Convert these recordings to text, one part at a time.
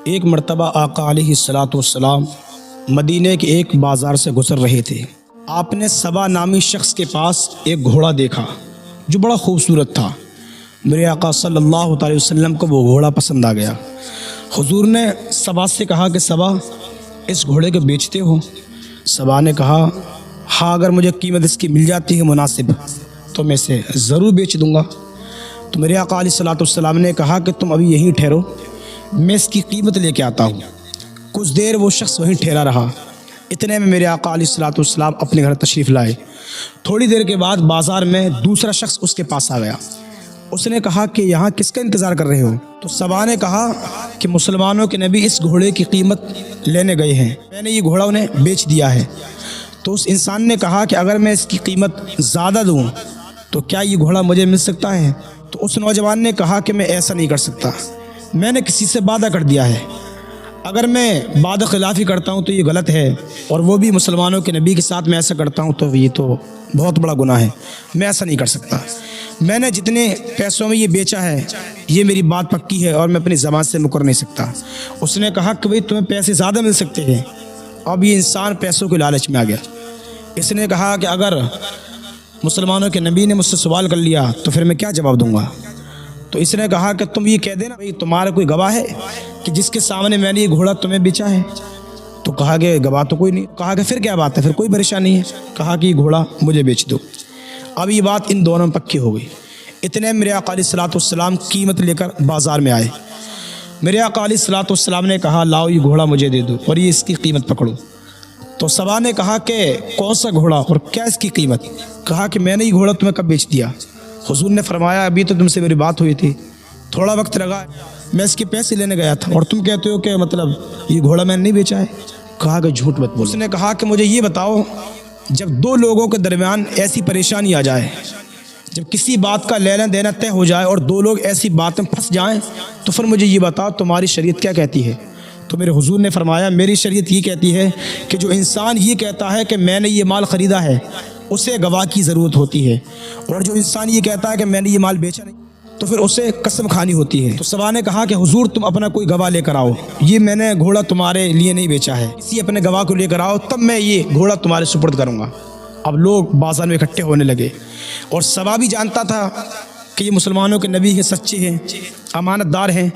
ایک مرتبہ آقا علیہ الصلاۃ والسلام مدینہ کے ایک بازار سے گزر رہے تھے۔ آپ نے صبا نامی شخص کے پاس ایک گھوڑا دیکھا جو بڑا خوبصورت تھا۔ میرے آقا صلی اللہ علیہ وسلم کو وہ گھوڑا پسند آ گیا۔ حضور نے صبا سے کہا کہ صبا، اس گھوڑے کو بیچتے ہو؟ صبا نے کہا ہاں، اگر مجھے قیمت اس کی مل جاتی ہے مناسب تو میں اسے ضرور بیچ دوں گا۔ تو میرے آقا علیہ الصلاۃ والسلام نے کہا کہ تم ابھی یہیں ٹھہرو، میں اس کی قیمت لے کے آتا ہوں۔ کچھ دیر وہ شخص وہیں ٹھہرا رہا۔ اتنے میں میرے آقا علیہ الصلاۃ والسلام اپنے گھر تشریف لائے۔ تھوڑی دیر کے بعد بازار میں دوسرا شخص اس کے پاس آ گیا۔ اس نے کہا کہ یہاں کس کا انتظار کر رہے ہو؟ تو صبا نے کہا کہ مسلمانوں کے نبی اس گھوڑے کی قیمت لینے گئے ہیں، میں نے یہ گھوڑا انہیں بیچ دیا ہے۔ تو اس انسان نے کہا کہ اگر میں اس کی قیمت زیادہ دوں تو کیا یہ گھوڑا مجھے مل سکتا ہے؟ تو اس نوجوان نے کہا کہ میں ایسا نہیں کر سکتا، میں نے کسی سے وعدہ کر دیا ہے، اگر میں وعدہ خلافی کرتا ہوں تو یہ غلط ہے، اور وہ بھی مسلمانوں کے نبی کے ساتھ میں ایسا کرتا ہوں تو یہ تو بہت بڑا گناہ ہے، میں ایسا نہیں کر سکتا۔ میں نے جتنے پیسوں میں یہ بیچا ہے یہ میری بات پکی ہے اور میں اپنی زبان سے مکر نہیں سکتا۔ اس نے کہا کہ بھئی تمہیں پیسے زیادہ مل سکتے ہیں۔ اب یہ انسان پیسوں کے لالچ میں آ گیا۔ اس نے کہا کہ اگر مسلمانوں کے نبی نے مجھ سے سوال کر لیا تو پھر میں کیا جواب دوں گا؟ تو اس نے کہا کہ تم یہ کہہ دینا بھئی تمہارا کوئی گواہ ہے کہ جس کے سامنے میں نے یہ گھوڑا تمہیں بیچا ہے؟ تو کہا کہ گواہ تو کوئی نہیں۔ کہا کہ پھر کیا بات ہے، پھر کوئی پریشانی ہے؟ کہا کہ یہ گھوڑا مجھے بیچ دو۔ اب یہ بات ان دونوں میں پکی ہو گئی۔ اتنے میرے آقا علیہ الصلاۃ والسلام قیمت لے کر بازار میں آئے۔ میرے آقا علیہ الصلاۃ والسلام نے کہا لاؤ یہ گھوڑا مجھے دے دو اور یہ اس کی قیمت پکڑو۔ تو صبا نے کہا کہ کون سا گھوڑا اور کیا اس کی قیمت؟ کہا کہ میں نے یہ گھوڑا تمہیں کب بیچ دیا؟ حضور نے فرمایا ابھی تو تم سے میری بات ہوئی تھی، تھوڑا وقت لگا، میں اس کے پیسے لینے گیا تھا اور تم کہتے ہو کہ مطلب یہ گھوڑا میں نے نہیں بیچا ہے۔ کہا کہ جھوٹ مت بولو۔ اس نے کہا کہ مجھے یہ بتاؤ، جب دو لوگوں کے درمیان ایسی پریشانی آ جائے، جب کسی بات کا لینا دینا طے ہو جائے اور دو لوگ ایسی بات میں پھنس جائیں تو پھر مجھے یہ بتاؤ تمہاری شریعت کیا کہتی ہے؟ تو میرے حضور نے فرمایا میری شریعت یہ کہتی ہے کہ جو انسان یہ کہتا ہے کہ میں نے یہ مال خریدا ہے اسے گواہ کی ضرورت ہوتی ہے، اور جو انسان یہ کہتا ہے کہ میں نے یہ مال بیچا نہیں تو پھر اسے قسم کھانی ہوتی ہے۔ تو صبا نے کہا کہ حضور تم اپنا کوئی گواہ لے کر آؤ، یہ میں نے گھوڑا تمہارے لیے نہیں بیچا ہے، کسی اپنے گواہ کو لے کر آؤ تب میں یہ گھوڑا تمہارے سپرد کروں گا۔ اب لوگ بازار میں اکٹھے ہونے لگے، اور صبا بھی جانتا تھا کہ یہ مسلمانوں کے نبی ہیں، سچے ہیں، امانت دار ہیں،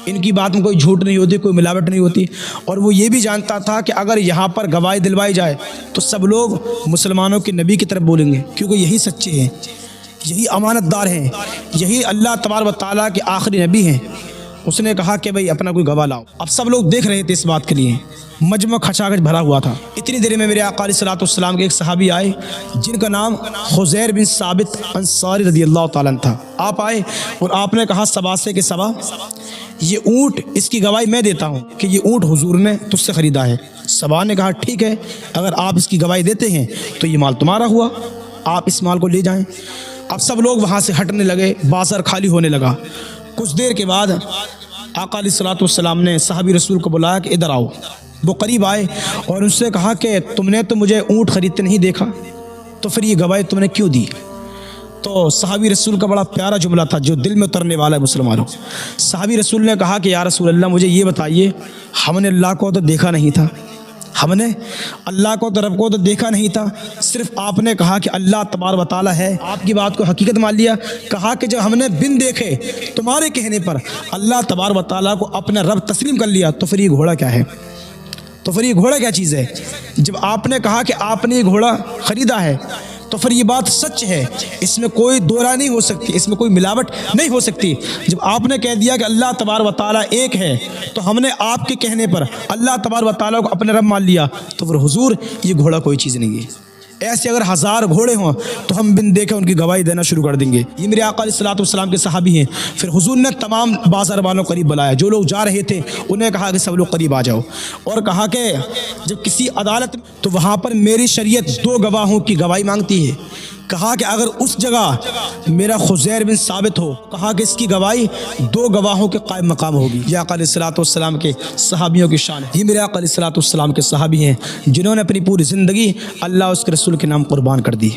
ان کی بات میں کوئی جھوٹ نہیں ہوتی، کوئی ملاوٹ نہیں ہوتی، اور وہ یہ بھی جانتا تھا کہ اگر یہاں پر گواہی دلوائی جائے تو سب لوگ مسلمانوں کے نبی کی طرف بولیں گے، کیونکہ یہی سچے ہیں، یہی امانت دار ہیں، یہی اللہ تبارک و تعالیٰ کے آخری نبی ہیں۔ اس نے کہا کہ بھئی اپنا کوئی گواہ لاؤ۔ اب سب لوگ دیکھ رہے تھے اس بات کے لیے، مجمع کھچاکھچ بھرا ہوا تھا۔ اتنی دیر میں میرے آقا علیہ الصلوۃ والسلام کے ایک صحابی آئے جن کا نام خزیر بن ثابت انصاری رضی اللہ تعالیٰ عنہ تھا۔ آپ آئے اور آپ نے کہا صبا سے کہ صبا، یہ اونٹ، اس کی گواہی میں دیتا ہوں کہ یہ اونٹ حضور نے تجھ سے خریدا ہے۔ صبا نے کہا ٹھیک ہے، اگر آپ اس کی گواہی دیتے ہیں تو یہ مال تمہارا ہوا، آپ اس مال کو لے جائیں۔ اب سب لوگ وہاں سے ہٹنے لگے، بازار خالی ہونے لگا۔ کچھ دیر کے بعد آقا علیہ الصلوۃ والسلام نے صحابی رسول کو بلایا کہ ادھر آؤ۔ وہ قریب آئے اور ان سے کہا کہ تم نے تو مجھے اونٹ خریدتے نہیں دیکھا، تو پھر یہ گواہی تم نے کیوں دی؟ تو صحابی رسول کا بڑا پیارا جملہ تھا جو دل میں اترنے والا ہے مسلمانوں۔ صحابی رسول نے کہا کہ یا رسول اللہ مجھے یہ بتائیے، ہم نے اللہ کو تو دیکھا نہیں تھا، ہم نے اللہ کو تو رب کو تو دیکھا نہیں تھا، صرف آپ نے کہا کہ اللہ تبارک و تعالیٰ ہے، آپ کی بات کو حقیقت مان لیا۔ کہا کہ جب ہم نے بن دیکھے تمہارے کہنے پر اللہ تبارک و تعالیٰ کو اپنا رب تسلیم کر لیا تو پھر یہ گھوڑا کیا ہے؟ تو پھر یہ گھوڑا کیا چیز ہے؟ جب آپ نے کہا کہ آپ نے یہ گھوڑا خریدا ہے تو پھر یہ بات سچ ہے، اس میں کوئی دو رائے نہیں ہو سکتی، اس میں کوئی ملاوٹ نہیں ہو سکتی۔ جب آپ نے کہہ دیا کہ اللہ تبارک و تعالیٰ ایک ہے تو ہم نے آپ کے کہنے پر اللہ تبارک و تعالیٰ کو اپنے رب مان لیا، تو پھر حضور یہ گھوڑا کوئی چیز نہیں ہے۔ ایسے اگر 1000 گھوڑے ہوں تو ہم بن دیکھے ان کی گواہی دینا شروع کر دیں گے۔ یہ میرے آقا علیہ الصلوۃ والسلام کے صحابی ہیں۔ پھر حضور نے تمام بازار والوں قریب بلایا، جو لوگ جا رہے تھے انہیں کہا کہ سب لوگ قریب آ جاؤ، اور کہا کہ جب کسی عدالت تو وہاں پر میری شریعت 2 گواہوں کی گواہی مانگتی ہے۔ کہا کہ اگر اس جگہ میرا خزیر بن ثابت ہو، کہا کہ اس کی گواہی 2 گواہوں کے قائم مقام ہوگی۔ یہ آقا علیہ الصلوۃ والسلام کے صحابیوں کی شان ہے۔ یہ میرے آقا علیہ الصلوۃ والسلام کے صحابی ہیں جنہوں نے اپنی پوری زندگی اللہ اس کے رسول کے نام قربان کر دی۔